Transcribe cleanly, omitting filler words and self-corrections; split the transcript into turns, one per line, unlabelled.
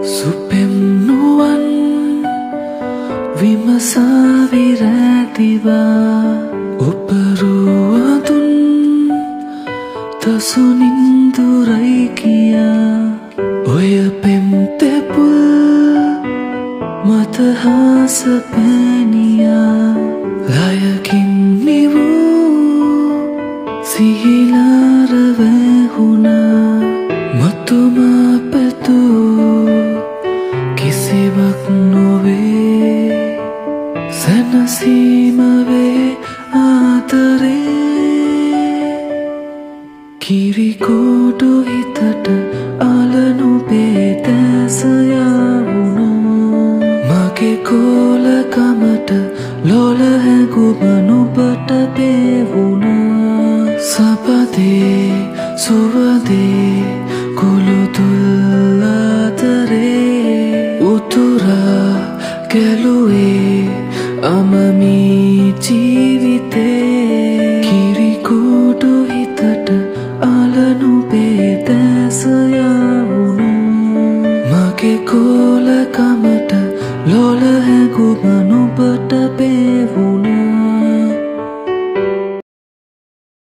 Supemnuan vimasaviratiba Uparuadun tasunindurai kiya Oya pemtepul matahasa paniya Layakin nivu sihilaravehuna matuma petu කිසිවක් නොවේ සැනසීම වේ ආදරේ කිරිකෝඩු හිතට අලනු බේදැස යාවුණා මගේ කෝලකමට ලොල හැඟුම නුඹට පෙවුණා සපදේ සුවදේ කුළුතුල් ආදරේ උතුරා ගැලුවේ අමමි ජීවිතේ කිරිකුඩු හිතට අලනු බේදැස යාවුණා මගේ කෝලකමට ලොල හැඟුම නුඹට පෙවුණා